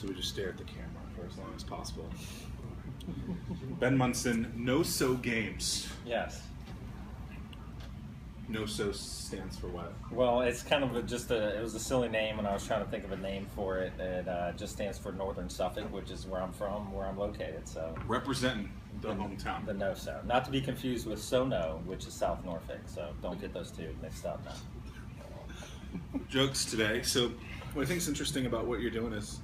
So we just stare at the camera for as long as possible. Ben Munson, NoSo Games. Yes. NoSo stands for what? Well, it's kind of it was a silly name, and I was trying to think of a name for it. It just stands for Northern Suffolk, which is where I'm from, where I'm located. So representing the hometown. The NoSo. Not to be confused with SoNo, which is South Norfolk. So don't get those two mixed up now. Jokes today. So what I think is interesting about what you're doing is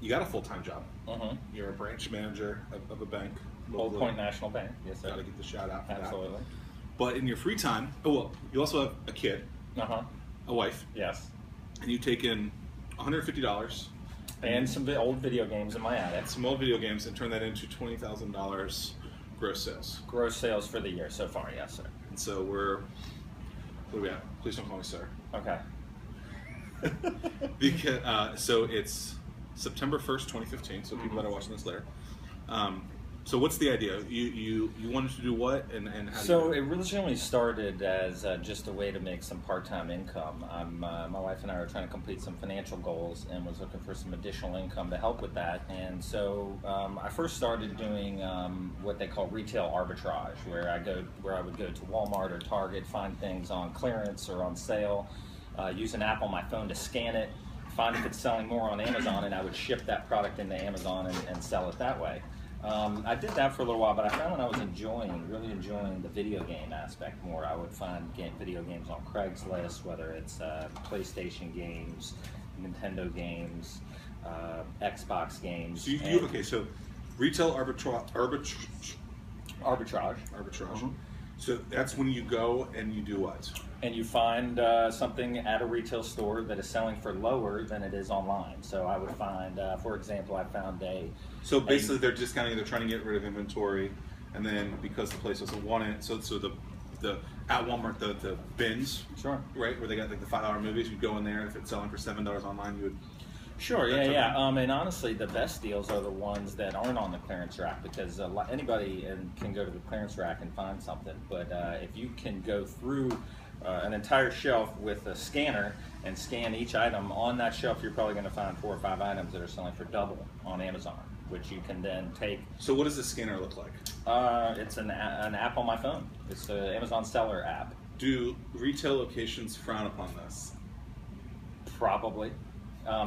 you got a full-time job. Mm-hmm. You're a branch manager of a bank. Old Point National Bank. Yes, sir. Got to get the shout out for Absolutely. that. But in your free time, you also have a kid, a wife. Yes. And you take in $150 and some old video games in my attic. Some old video games, and turn that into $20,000 gross sales. Gross sales for the year so far, yes, sir. And so what are we at? Please don't call me sir. Okay. Because so it's September 1st, 2015. So people that are watching this later. So what's the idea? You wanted to do what, and how? So it originally started as just a way to make some part-time income. My wife and I were trying to complete some financial goals and was looking for some additional income to help with that. And so I first started doing what they call retail arbitrage, where I would go to Walmart or Target, find things on clearance or on sale, use an app on my phone to scan it, find if it's selling more on Amazon, and I would ship that product into Amazon and sell it that way. I did that for a little while, but I found that I was really enjoying the video game aspect more. I would find video games on Craigslist, whether it's PlayStation games, Nintendo games, Xbox games. So so retail arbitrage. Mm-hmm. So that's when you go and you do what? And you find something at a retail store that is selling for lower than it is online. So I would find, for example, I found So basically they're discounting, they're trying to get rid of inventory, and then because the place doesn't want it, so the at Walmart, the bins, sure, right, where they got like the $5 movies, you'd go in there, and if it's selling for $7 online, you would... Sure, yeah. And honestly, the best deals are the ones that aren't on the clearance rack, because anybody can go to the clearance rack and find something. But if you can go through an entire shelf with a scanner and scan each item on that shelf, you're probably going to find 4 or 5 items that are selling for double on Amazon, which you can then take. So what does the scanner look like? It's an app on my phone. It's the Amazon Seller app. Do retail locations frown upon this? Probably.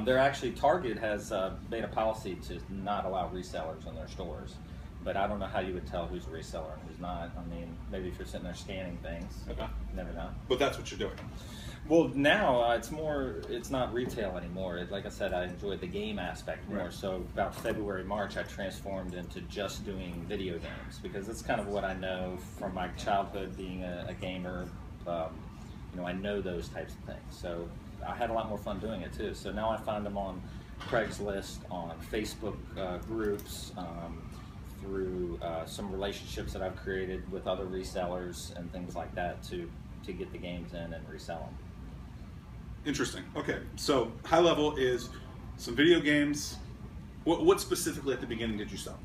They're actually, Target has made a policy to not allow resellers in their stores, but I don't know how you would tell who's a reseller and who's not. I mean, maybe if you're sitting there scanning things, okay. You never know. But that's what you're doing. Well, now it's not retail anymore. Like I said, I enjoyed the game aspect more. Right. So about February, March, I transformed into just doing video games, because that's kind of what I know from my childhood being a gamer. I know those types of things. So I had a lot more fun doing it too. So now I find them on Craigslist, on Facebook groups, through some relationships that I've created with other resellers and things like that to get the games in and resell them. Interesting. Okay, so high level is some video games. What specifically at the beginning did you sell?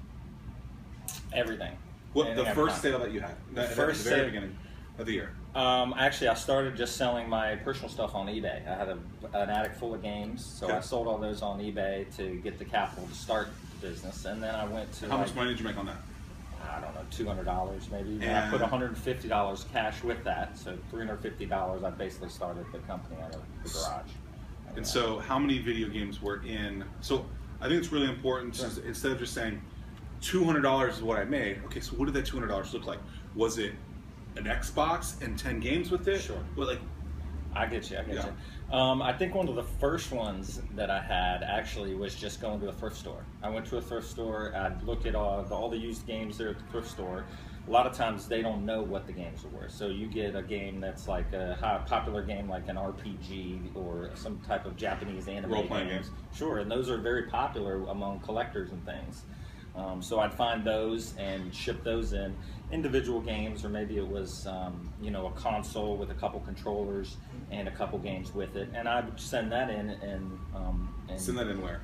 Everything. The first sale that you had? The very beginning of the year. Actually, I started just selling my personal stuff on eBay. I had an attic full of games, so I sold all those on eBay to get the capital to start the business. And then I went to... How much money did you make on that? I don't know, $200 maybe. And I put $150 cash with that, so $350. I basically started the company out of the garage. And so how many video games were in... So I think it's really important to, instead of just saying $200 is what I made, okay, so what did that $200 look like? Was it an Xbox and 10 games with it? Sure. Well, I get you. I think one of the first ones that I had actually was just going to a thrift store. I went to a thrift store, I'd look at all the used games there at the thrift store. A lot of times they don't know what the games are worth. So you get a game that's like a popular game like an RPG or some type of Japanese anime role-playing games. Sure, and those are very popular among collectors and things. So I'd find those and ship those in, individual games, or maybe it was a console with a couple controllers and a couple games with it, and I would send that in and send that in where?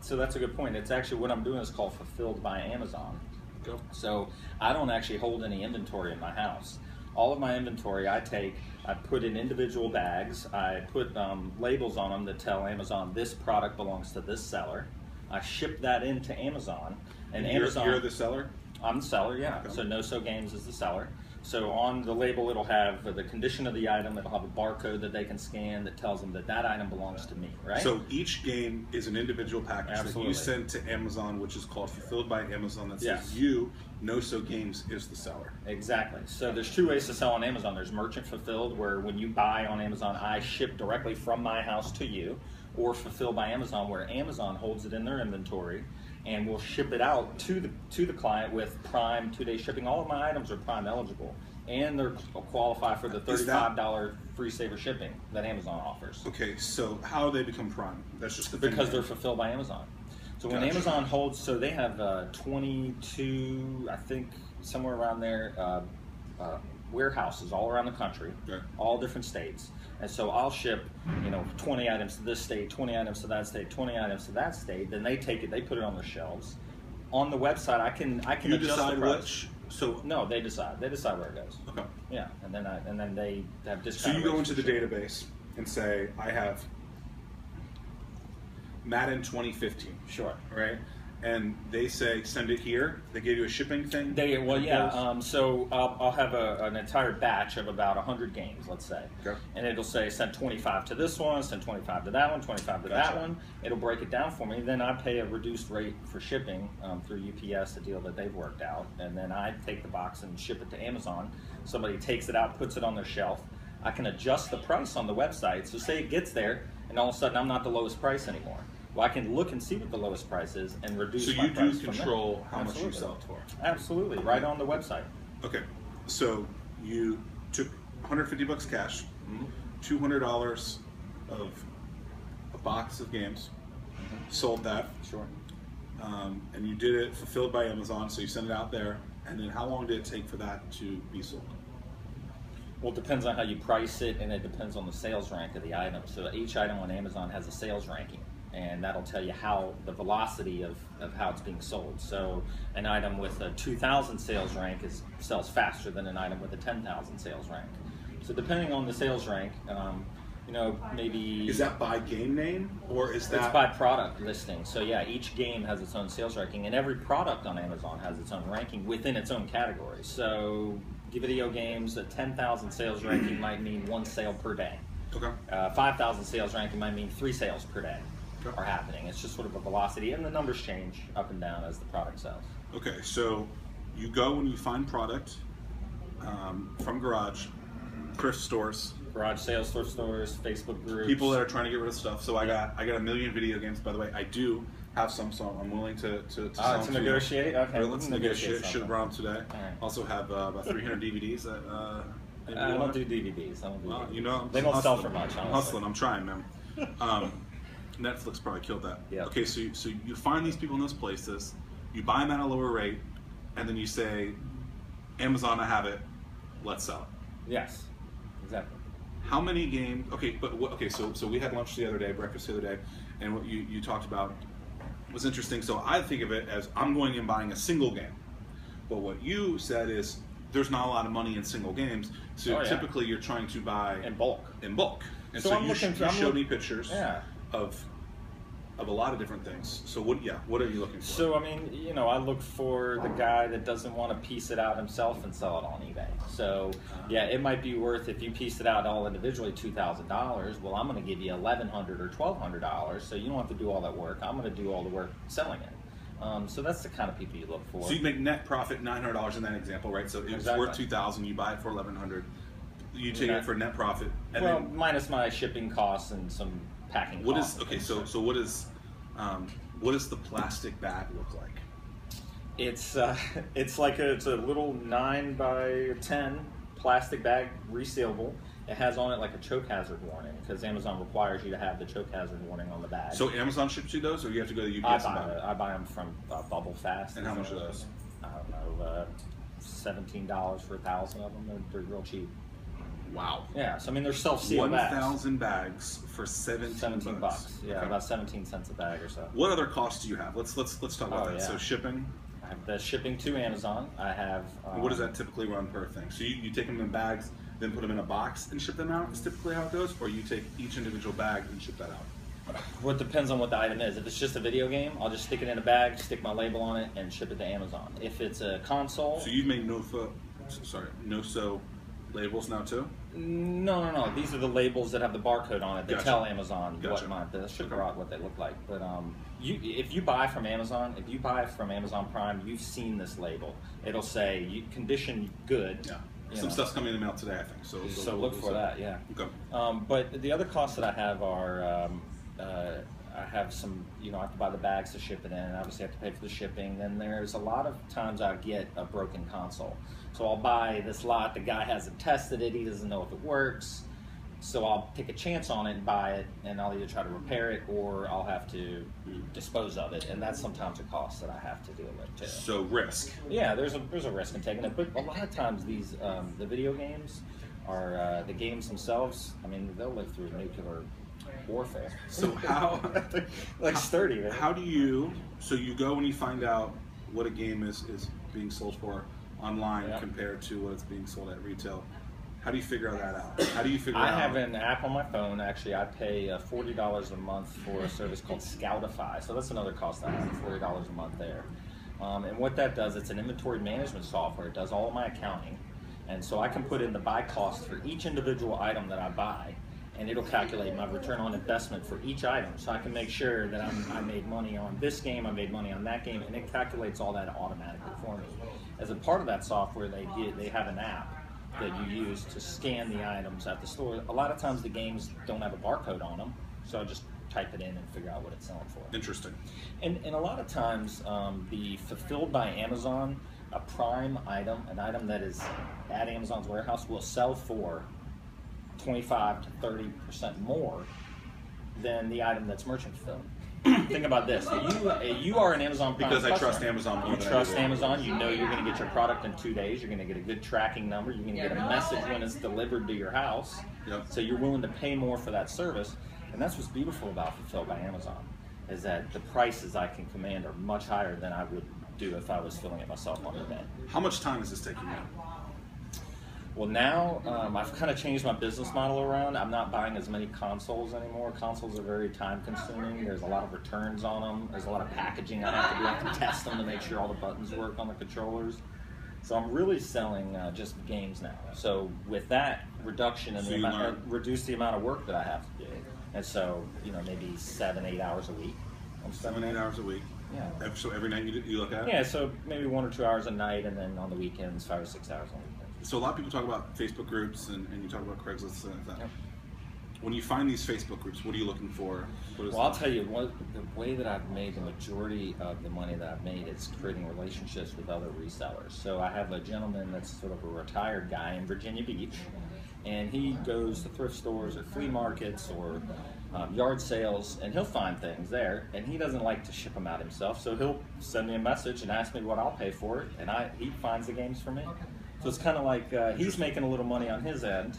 So that's a good point. It's actually, what I'm doing is called Fulfilled by Amazon. Go. So I don't actually hold any inventory in my house. All of my inventory I take I put in individual bags. I put labels on them that tell Amazon this product belongs to this seller. I ship that into Amazon, and Amazon. You're the seller? I'm the seller, yeah. Okay. So NoSo Games is the seller. So on the label, it'll have the condition of the item. It'll have a barcode that they can scan that tells them that that item belongs to me, right? So each game is an individual package Absolutely. that you send to Amazon, which is called Fulfilled by Amazon. That says Yes. you, NoSo Games, is the seller. Exactly. So there's two ways to sell on Amazon. There's merchant fulfilled, where when you buy on Amazon, I ship directly from my house to you, or fulfilled by Amazon, where Amazon holds it in their inventory and will ship it out to the client with Prime 2-day shipping. All of my items are Prime eligible, and they're qualify for the $35 free saver shipping that Amazon offers. Okay, so how do they become Prime? That's just the Because thing. they're fulfilled by Amazon. So when Gotcha. Amazon holds, so they have 22, I think somewhere around there, warehouses all around the country, Okay. all different states. And so I'll ship, 20 items to this state, 20 items to that state, 20 items to that state. Then they take it, they put it on their shelves. On the website, I can You adjust decide the price. which. So No, they decide. They decide where it goes. okay. Yeah, and then they have So discount. you go rates into for the shipping. database and say, I have Madden 2015, Sure. right? And they say, send it here. They give you a shipping thing. So I'll have an entire batch of about 100 games, let's say, Okay. and it'll say send 25 to this one, send 25 to that one, 25 to Gotcha. that one. It'll break it down for me. Then I pay a reduced rate for shipping through UPS, a deal that they've worked out, and then I take the box and ship it to Amazon. Somebody takes it out, puts it on their shelf. I can adjust the price on the website. So say it gets there, and all of a sudden I'm not the lowest price anymore. Well, I can look and see what the lowest price is and reduce So my you price do from there. control how much Absolutely. you sell it for. Absolutely, right on the website. Okay, so you took $150 cash, $200 of a box of games, sold that, Sure. and you did it fulfilled by Amazon, so you sent it out there, and then how long did it take for that to be sold? Well, it depends on how you price it, and it depends on the sales rank of the item. So each item on Amazon has a sales ranking, and that'll tell you how the velocity of how it's being sold. So an item with a 2,000 sales rank sells faster than an item with a 10,000 sales rank. So depending on the sales rank, maybe... Is that by game name, or is that... It's by product listing. So yeah, each game has its own sales ranking, and every product on Amazon has its own ranking within its own category. So video games, a 10,000 sales ranking might mean 1 sale per day. Okay. 5,000 sales ranking might mean 3 sales per day Okay. are happening. It's just sort of a velocity, and the numbers change up and down as the product sells. Okay, so you go and you find product from garage, thrift stores, Garage sales, thrift stores, Facebook groups. people that are trying to get rid of stuff. So I got a million video games. By the way, I do have some, so I'm willing to sell them to you. negotiate. Okay, Well, let's negotiate. Should have something. brought them today. All right. Also have about 300 DVDs that. Maybe I you don't want. do DVDs. I don't do Well, DVDs. I'm They don't sell hustling. for much. I'm honestly. hustling. I'm trying, man. Netflix probably killed that. Yeah. Okay, so you find these people in those places, you buy them at a lower rate, and then you say, Amazon, I have it. Let's sell it. Yes, exactly. How many games? Okay, so we had lunch the other day, breakfast the other day, and what you talked about was interesting. So I think of it as I'm going and buying a single game, but what you said is there's not a lot of money in single games. So typically you're trying to buy In bulk. And So so I'm you looking for- you I'm showed look- me pictures Yeah. of a lot of different things. So what are you looking for? So I mean, I look for the guy that doesn't want to piece it out himself and sell it on eBay. So yeah, it might be worth, if you piece it out all individually, $2,000. Well, I'm going to give you $1,100 or $1,200. So you don't have to do all that work. I'm going to do all the work selling it. So that's the kind of people you look for. So you make net profit $900 in that example, right? So it's worth $2,000. You buy it for $1,100. You take it for net profit. And well, then minus my shipping costs and some packing what costs. is okay? So what does the plastic bag look like? It's it's a little 9 by 10 plastic bag, resealable. It has on it like a choke hazard warning, because Amazon requires you to have the choke hazard warning on the bag. So Amazon ships you those, or you have to go to UPS and buy them? I buy them from Bubble Fast. And how much are those? I don't know, $17 for 1,000 of them. They're real cheap. Wow. Yeah, so I mean they're self-sealed bags. 1,000 bags for 17 bucks. Yeah, Okay. about 17 cents a bag or so. What other costs do you have? Let's talk about that. Yeah. So shipping. I have the shipping to Amazon. I have. What does that typically run per thing? So you take them in bags, then put them in a box and ship them out? Is typically how it goes, or you take each individual bag and ship that out? Well, it depends on what the item is. If it's just a video game, I'll just stick it in a bag, stick my label on it, and ship it to Amazon. If it's a console, so you've made NoSo labels now too? No. These are the labels that have the barcode on it. They tell Amazon Gotcha. the sugar what they look like. But if you buy from Amazon, Prime, you've seen this label. It'll say condition good. Yeah. Some stuff's coming in the mail today, I think. So look for that. Yeah. Okay. But the other costs that I have are I have some. I have to buy the bags to ship it in. Obviously, I have to pay for the shipping. Then there's a lot of times I get a broken console. So I'll buy this lot. The guy hasn't tested it. He doesn't know if it works. So I'll take a chance on it and buy it, and I'll either try to repair it or I'll have to dispose of it, and that's sometimes a cost that I have to deal with too. So risk. Yeah, there's a risk in taking it, but a lot of times these the video games are the games themselves. I mean, they'll live through nuclear warfare. So how like sturdy, man. How do you? So you go and you find out what a game is being sold for online compared to what it's being sold at retail. How do you figure that out? How do you figure out? I have an app on my phone. Actually, I pay $40 a month for a service called Scoutify. So that's another cost I have, $40 a month there. And what that does, it's an inventory management software. It does all of my accounting. And so I can put in the buy cost for each individual item that I buy, and it'll calculate my return on investment for each item. So I can make sure that I made money on this game, I made money on that game, and it calculates all that automatically for me. As a part of that software, they have an app that you use to scan the items at the store. A lot of times the games don't have a barcode on them, so I just type it in and figure out what it's selling for. Interesting. And a lot of times the fulfilled by Amazon, a prime item, an item that is at Amazon's warehouse, will sell for 25 to 30% more than the item that's merchant fulfilled. Think about this. You are an Amazon Prime because I customer. trust Amazon more. You trust Amazon. You know you're going to get your product in 2 days. You're going to get a good tracking number. You're going to get a message when it's delivered to your house. Yep. So you're willing to pay more for that service. And that's what's beautiful about Fulfilled by Amazon, is that the prices I can command are much higher than I would do if I was filling it myself on eBay. How much time is this taking you? Well, now I've kind of changed my business model around. I'm not buying as many consoles anymore. Consoles are very time consuming. There's a lot of returns on them. There's a lot of packaging I have to do. I have to test them to make sure all the buttons work on the controllers. So I'm really selling just games now. So with that reduction in the amount, reduce the amount of work that I have to do. And so, maybe 7-8 hours a week. I'm 7-8 hours a week. Yeah. So every night you look at it? Yeah, so maybe 1 or 2 hours a night, and then on the weekends, 5 or 6 hours on the weekends. So a lot of people talk about Facebook groups and you talk about Craigslist and that. Yep. When you find these Facebook groups, what are you looking for? Well, I'll tell you, the way that I've made the majority of the money that I've made is creating relationships with other resellers. So I have a gentleman that's sort of a retired guy in Virginia Beach, and he goes to thrift stores or flea markets or yard sales, and he'll find things there, and he doesn't like to ship them out himself, so he'll send me a message and ask me what I'll pay for it, and he finds the games for me. So it's kind of like he's making a little money on his end,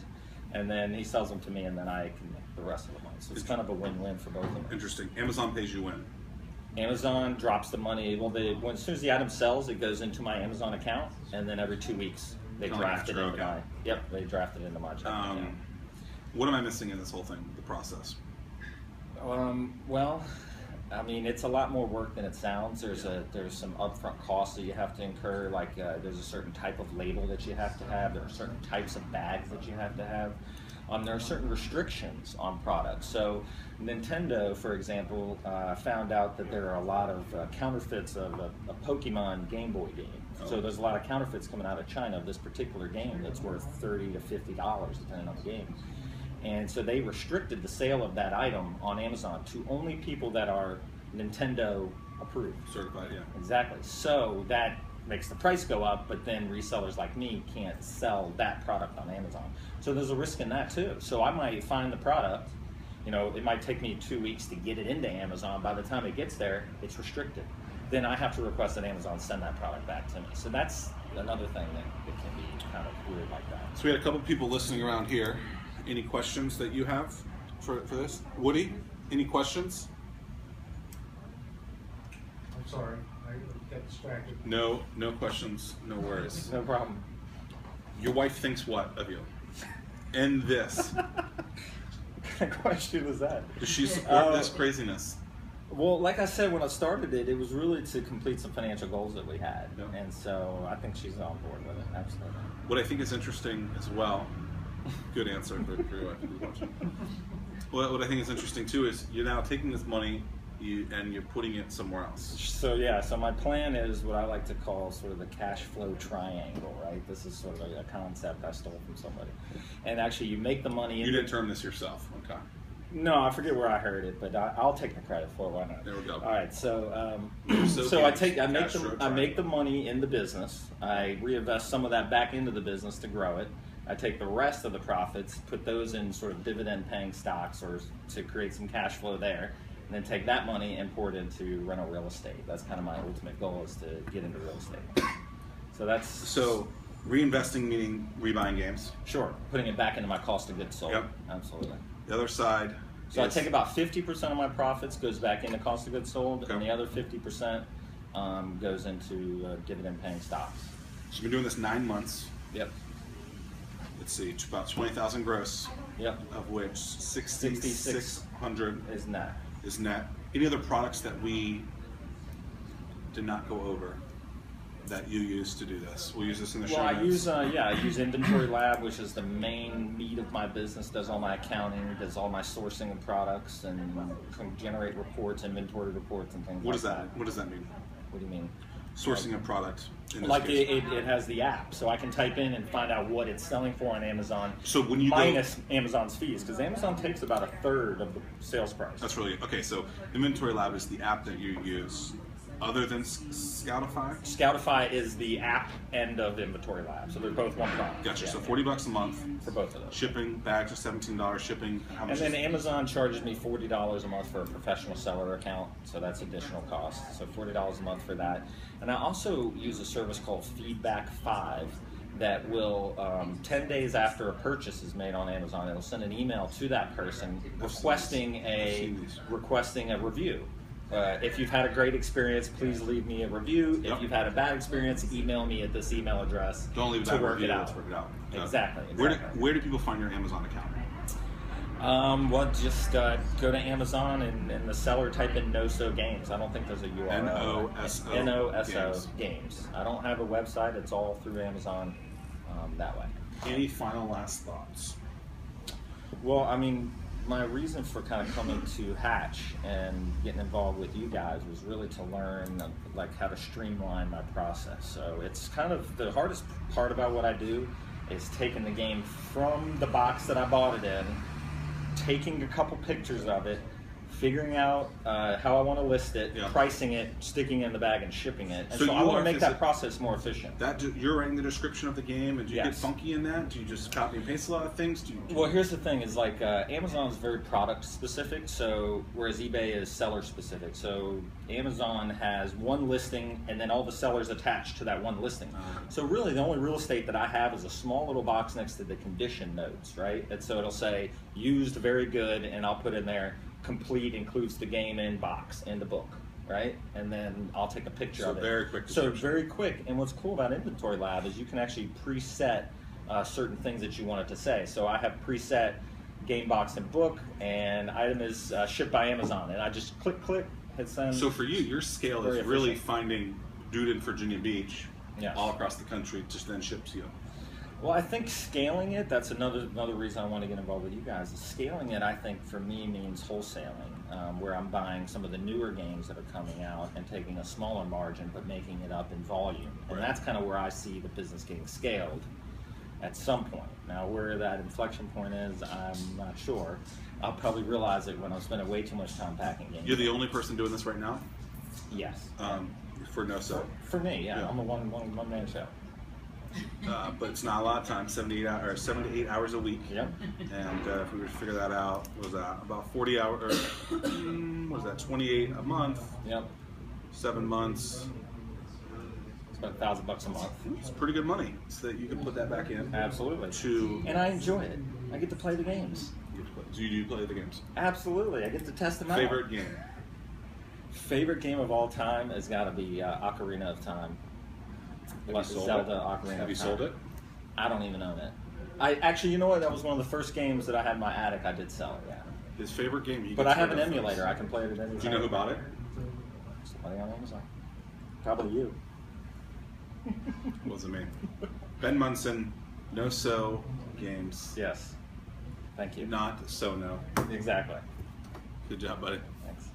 and then he sells them to me, and then I can make the rest of the money. So it's kind of a win-win for both of them. Interesting. Amazon pays you when? Amazon drops the money. Well, as soon as the item sells, it goes into my Amazon account, and then every 2 weeks they draft it into my. Yep, they draft it into my account. What am I missing in this whole thing? The process. Well, I mean, it's a lot more work than it sounds. There's some upfront costs that you have to incur. Like there's a certain type of label that you have to have. There are certain types of bags that you have to have. There are certain restrictions on products. So Nintendo, for example, found out that there are a lot of counterfeits of a Pokemon Game Boy game. So there's a lot of counterfeits coming out of China of this particular game that's worth $30 to $50 depending on the game. And so they restricted the sale of that item on Amazon to only people that are Nintendo approved. Certified, yeah. Exactly. So that makes the price go up, but then resellers like me can't sell that product on Amazon. So there's a risk in that too. So I might find the product, it might take me 2 weeks to get it into Amazon. By the time it gets there, it's restricted. Then I have to request that Amazon send that product back to me. So that's another thing that can be kind of weird like that. So we had a couple people listening around here. Any questions that you have for this? Woody, any questions? I'm sorry, I got distracted. No questions, no worries. No problem. Your wife thinks what of you? end this? What kind of question was that? Does she support this craziness? Well, like I said, when I started it, it was really to complete some financial goals that we had. Yeah. And so I think she's on board with it, absolutely. What I think is interesting as well, good answer for your wife who's watching. What I think is interesting too is you're now taking this money and you're putting it somewhere else. So yeah, so my plan is what I like to call sort of the cash flow triangle, right? This is sort of a concept I stole from somebody. And actually you make the money. You didn't term this yourself, okay. No, I forget where I heard it, but I'll take the credit for it. Why not? There we go. All right, so So I make the money in the business. I reinvest some of that back into the business to grow it. I take the rest of the profits, put those in sort of dividend-paying stocks or to create some cash flow there, and then take that money and pour it into rental real estate. That's kind of my ultimate goal, is to get into real estate. So reinvesting meaning rebuying games. Sure, putting it back into my cost of goods sold. Yep. Absolutely. The other side. So I take about 50% of my profits goes back into cost of goods sold, Okay. and the other 50% goes into dividend-paying stocks. So you've been doing this 9 months. Yep. Let's see, about 20,000 gross. Yep. Of which 6,600 is net. Is net. Any other products that we did not go over that you use to do this? We'll use this in the show notes. I use Inventory Lab, which is the main meat of my business. Does all my accounting, does all my sourcing of products, and can generate reports, inventory reports, and things like that. What does that mean? What do you mean? Sourcing a product. In this Like case. it has the app, so I can type in and find out what it's selling for on Amazon. So when you minus Amazon's fees, because Amazon takes about 1/3 of the sales price. That's really okay. So Inventory Lab is the app that you use, other than Scoutify. Scoutify is the app end of Inventory Lab, so they're both one product. Gotcha. Yeah, So $40 a month for both of those. Shipping, bags are $17. Shipping. How much? And then Amazon charges me $40 a month for a professional seller account, so that's additional cost. So $40 a month for that. And I also use a service called Feedback 5 that will, 10 days after a purchase is made on Amazon, it'll send an email to that person requesting a review. If you've had a great experience, please leave me a review. Yep. If you've had a bad experience, email me at this email address. Don't leave to that work review. it out. Let's work it out. Exactly. Where do people find your Amazon account? Well, just go to Amazon and in the seller type in NoSo Games. I don't think there's a URL. NoSo NoSo Games. I don't have a website. It's all through Amazon that way. Any final last thoughts? Well, I mean, my reason for kind of coming to Hatch and getting involved with you guys was really to learn like how to streamline my process. So it's kind of the hardest part about what I do is taking the game from the box that I bought it in, taking a couple pictures of it, figuring out how I want to list it, pricing it, sticking it in the bag, and shipping it. And so I want to make that process more efficient. You're writing the description of the game, and do you get funky in that? Do you just copy and paste a lot of things? Well, here's the thing: is like Amazon is very product specific, so whereas eBay is seller specific. So Amazon has one listing, and then all the sellers attached to that one listing. So really, the only real estate that I have is a small little box next to the condition notes, right? And so it'll say used, very good, and I'll put in there. Complete includes the game in box and the book, right? And then I'll take a picture of it. Very quick. So very quick. And what's cool about Inventory Lab is you can actually preset certain things that you want it to say. So I have preset game box and book, and item is shipped by Amazon, and I just click, hit send. So for you, your scale is really finding dude in Virginia Beach, all across the country, just then ships you. Well, I think scaling it, that's another reason I want to get involved with you guys. Scaling it, I think, for me means wholesaling, where I'm buying some of the newer games that are coming out and taking a smaller margin but making it up in volume. And that's kind of where I see the business getting scaled at some point. Now, where that inflection point is, I'm not sure. I'll probably realize it when I'm spending way too much time packing games. You're the only person doing this right now? Yes. For NoSo? For me, yeah. I'm a one-man show. But it's not a lot of time, 7 to 8 hours a week. Yep. And if we were to figure that out, what was that? About 40 hours, what was that, 28 a month? Yep. 7 months. It's about $1,000 a month. It's pretty good money, so that you can put that back in. Absolutely. And I enjoy it. I get to play the games. Do you play the games? Absolutely. I get to test them out. Favorite game? Favorite game of all time has got to be Ocarina of Time. Have you sold Zelda Ocarina of Time. Have you sold it? I don't even own it. I actually, you know what? That was one of the first games that I had in my attic. I did sell it. Yeah. His favorite game. But I have an emulator. I can play it at any time. Do you know who bought it? Somebody on Amazon. Probably you. Wasn't me. Ben Munson, NoSo Games. Yes. Thank you. Not so no. Exactly. Good job, buddy. Thanks.